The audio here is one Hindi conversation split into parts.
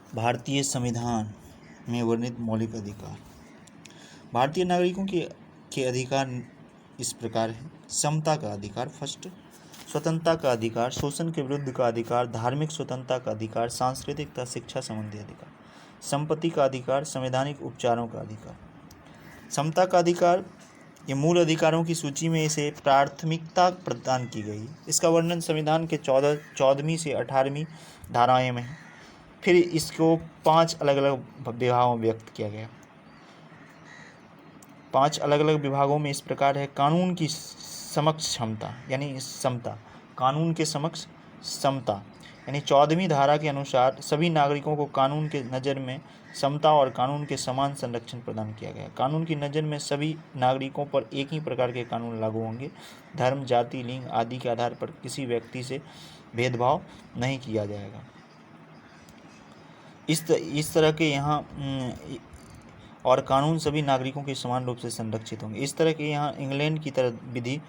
भारतीय संविधान में वर्णित मौलिक अधिकार। भारतीय नागरिकों के अधिकार इस प्रकार है। समता का अधिकार फर्स्ट, स्वतंत्रता का अधिकार, शोषण के विरुद्ध का अधिकार, धार्मिक स्वतंत्रता का अधिकार, सांस्कृतिक तथा शिक्षा संबंधी अधिकार, संपत्ति का अधिकार, संवैधानिक उपचारों का अधिकार। समता का अधिकार, ये मूल अधिकारों की सूची में इसे प्राथमिकता प्रदान की गई है। इसका वर्णन संविधान के 14वीं से 18वीं धाराएं में है। फिर इसको 5 अलग अलग विभागों में व्यक्त किया गया। 5 अलग अलग विभागों में इस प्रकार है। कानून की समक्ष क्षमता यानी समता, कानून के समक्ष समता यानी 14वीं धारा के अनुसार सभी नागरिकों को कानून के नज़र में समता और कानून के समान संरक्षण प्रदान किया गया। कानून की नज़र में सभी नागरिकों पर एक ही प्रकार के कानून लागू होंगे। धर्म, जाति, लिंग आदि के आधार पर किसी व्यक्ति से भेदभाव नहीं किया जाएगा। इस तरह के यहाँ और कानून सभी नागरिकों के समान रूप से संरक्षित होंगे। इस तरह के यहाँ इंग्लैंड की तरह विधि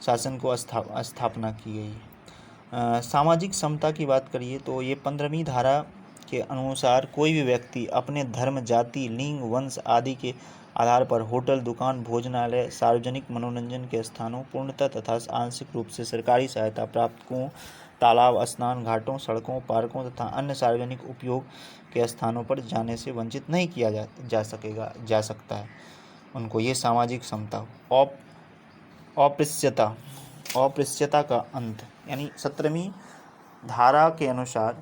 शासन को स्थापना की गई है। सामाजिक समता की बात करिए तो ये 15वीं धारा के अनुसार कोई भी व्यक्ति अपने धर्म, जाति, लिंग, वंश आदि के आधार पर होटल, दुकान, भोजनालय, सार्वजनिक मनोरंजन के स्थानों, पूर्णतः तथा आंशिक रूप से सरकारी सहायता प्राप्त कुओं, तालाब, स्नान घाटों, सड़कों, पार्कों तथा अन्य सार्वजनिक उपयोग के स्थानों पर जाने से वंचित नहीं किया जा सकता है उनको। ये सामाजिक समता। अस्पृश्यता का अंत यानी 17वीं धारा के अनुसार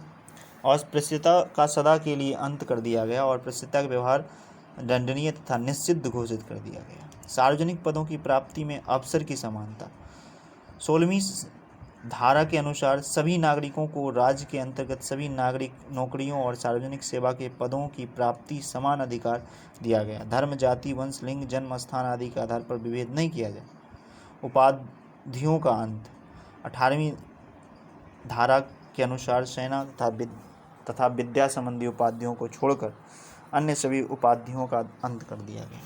अस्पृश्यता का सदा के लिए अंत कर दिया गया और अस्पृश्यता का व्यवहार दंडनीय तथा निषिद्ध घोषित कर दिया गया। सार्वजनिक पदों की प्राप्ति में अवसर की समानता। 16वीं धारा के अनुसार सभी नागरिकों को राज्य के अंतर्गत सभी नागरिक नौकरियों और सार्वजनिक सेवा के पदों की प्राप्ति समान अधिकार दिया गया। धर्म, जाति, वंश, लिंग, जन्म स्थान आदि के आधार पर विभेद नहीं किया जाए। उपाधियों का अंत। 18वीं धारा के अनुसार सेना तथा विद्या संबंधी उपाधियों को छोड़कर अन्य सभी उपाधियों का अंत कर दिया गया।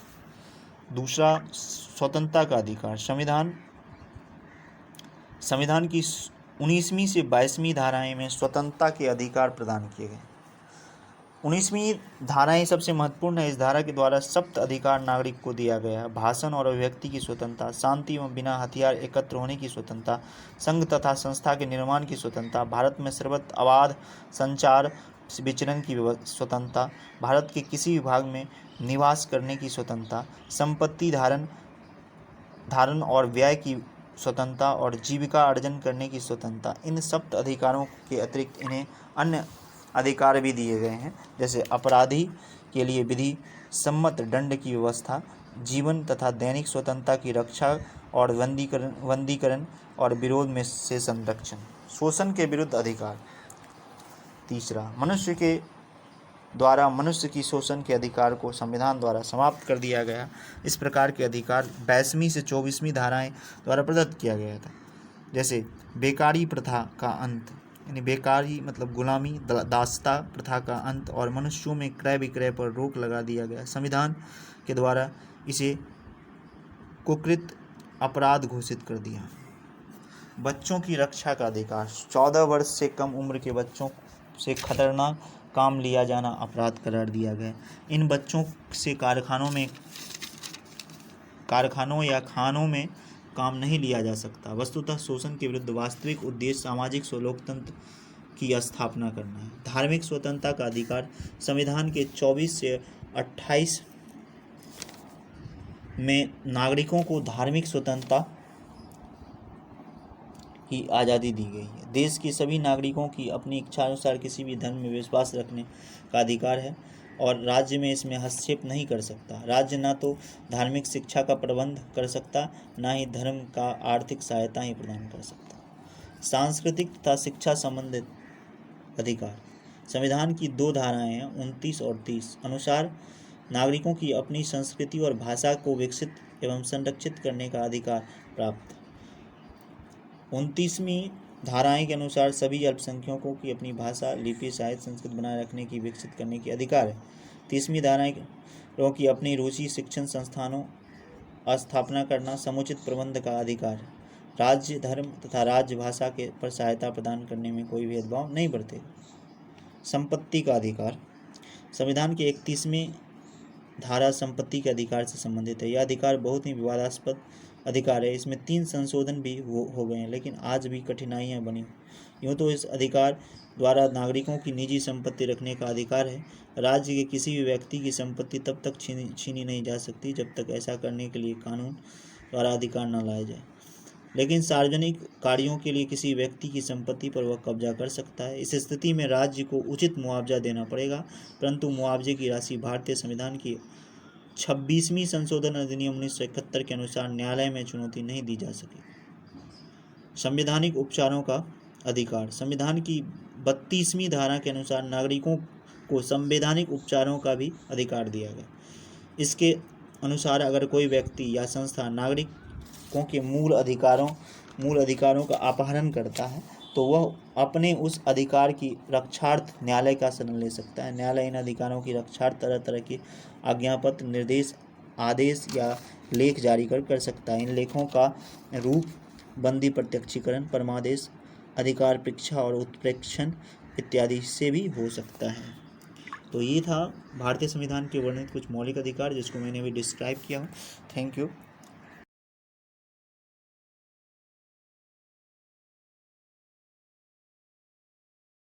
दूसरा, स्वतंत्रता का अधिकार। संविधान की 19वीं से 22वीं धाराएं में स्वतंत्रता के अधिकार प्रदान किए गए। 19वीं धाराएं सबसे महत्वपूर्ण है। इस धारा के द्वारा सप्त अधिकार नागरिक को दिया गया। भाषण और अभिव्यक्ति की स्वतंत्रता, शांति एवं बिना हथियार एकत्र होने की स्वतंत्रता, संघ तथा संस्था के निर्माण की स्वतंत्रता, भारत में सर्वत्र अबाध संचार विचरण की स्वतंत्रता, भारत के किसी भी भाग में निवास करने की स्वतंत्रता, संपत्ति धारण और व्यय की स्वतंत्रता और जीविका अर्जन करने की स्वतंत्रता। इन सप्त अधिकारों के अतिरिक्त इन्हें अन्य अधिकार भी दिए गए हैं, जैसे अपराधी के लिए विधि सम्मत दंड की व्यवस्था, जीवन तथा दैनिक स्वतंत्रता की रक्षा और बंदीकरण और विरोध में से संरक्षण। शोषण के विरुद्ध अधिकार। तीसरा, मनुष्य के द्वारा मनुष्य की शोषण के अधिकार को संविधान द्वारा समाप्त कर दिया गया। इस प्रकार के अधिकार 22वीं से 24वीं धाराएं द्वारा प्रदत्त किया गया था, जैसे बेकारी प्रथा का अंत यानी बेकारी मतलब गुलामी, दासता प्रथा का अंत और मनुष्यों में क्रय विक्रय पर रोक लगा दिया गया। संविधान के द्वारा इसे कुकृत अपराध घोषित कर दिया। बच्चों की रक्षा का अधिकार। 14 वर्ष से कम उम्र के बच्चों से खतरनाक काम लिया जाना अपराध करार दिया गया। इन बच्चों से कारखानों या खानों में काम नहीं लिया जा सकता। वस्तुतः शोषण के विरुद्ध वास्तविक उद्देश्य सामाजिक लोकतंत्र की स्थापना करना है। धार्मिक स्वतंत्रता का अधिकार। संविधान के 24 से 28 में नागरिकों को धार्मिक स्वतंत्रता की आज़ादी दी गई है। देश के सभी नागरिकों की अपनी इच्छा अनुसार किसी भी धर्म में विश्वास रखने का अधिकार है और राज्य में इसमें हस्तक्षेप नहीं कर सकता। राज्य ना तो धार्मिक शिक्षा का प्रबंध कर सकता, ना ही धर्म का आर्थिक सहायता ही प्रदान कर सकता। सांस्कृतिक तथा शिक्षा संबंधित अधिकार। संविधान की 2 धाराएं हैं, 29 और 30 अनुसार नागरिकों की अपनी संस्कृति और भाषा को विकसित एवं संरक्षित करने का अधिकार प्राप्त। 29वीं धाराएं के अनुसार सभी अल्पसंख्यकों की अपनी भाषा, लिपि, साहित्य, संस्कृति बनाए रखने की, विकसित करने की अधिकार है। 30वीं धाराएं लोगों की अपनी रुचि शिक्षण संस्थानों स्थापना करना, समुचित प्रबंध का अधिकार है। राज्य धर्म तथा राज्य भाषा के पर सहायता प्रदान करने में कोई भेदभाव नहीं बरतेगा। संपत्ति का अधिकार। संविधान के 31वें धारा संपत्ति के अधिकार से संबंधित है। यह अधिकार बहुत ही विवादास्पद अधिकार है। इसमें 3 संशोधन भी हो गए हैं, लेकिन आज भी कठिनाइयां बनी। यूँ तो इस अधिकार द्वारा नागरिकों की निजी संपत्ति रखने का अधिकार है। राज्य के किसी भी व्यक्ति की संपत्ति तब तक छीनी नहीं जा सकती जब तक ऐसा करने के लिए कानून द्वारा अधिकार न लाया जाए। लेकिन सार्वजनिक कार्यों के लिए किसी व्यक्ति की संपत्ति पर वह कब्जा कर सकता है। इस स्थिति में राज्य को उचित मुआवजा देना पड़ेगा, परंतु मुआवजे की राशि भारतीय संविधान की 26वीं संशोधन अधिनियम 1971 के अनुसार न्यायालय में चुनौती नहीं दी जा सकेगी। संवैधानिक उपचारों का अधिकार। संविधान की 32वीं धारा के अनुसार नागरिकों को संवैधानिक उपचारों का भी अधिकार दिया गया। इसके अनुसार अगर कोई व्यक्ति या संस्था नागरिकों के मूल अधिकारों का अपहरण करता है तो वह अपने उस अधिकार की रक्षार्थ न्यायालय का शरण ले सकता है। न्यायालय इन अधिकारों की रक्षार्थ तरह तरह के आज्ञापत्र, निर्देश, आदेश या लेख जारी कर सकता है। इन लेखों का रूप बंदी प्रत्यक्षीकरण, परमादेश, अधिकार परीक्षा और उत्प्रेक्षण इत्यादि से भी हो सकता है। तो ये था भारतीय संविधान के वर्णित कुछ मौलिक अधिकार जिसको मैंने अभी डिस्क्राइब किया हूँ। Thank you.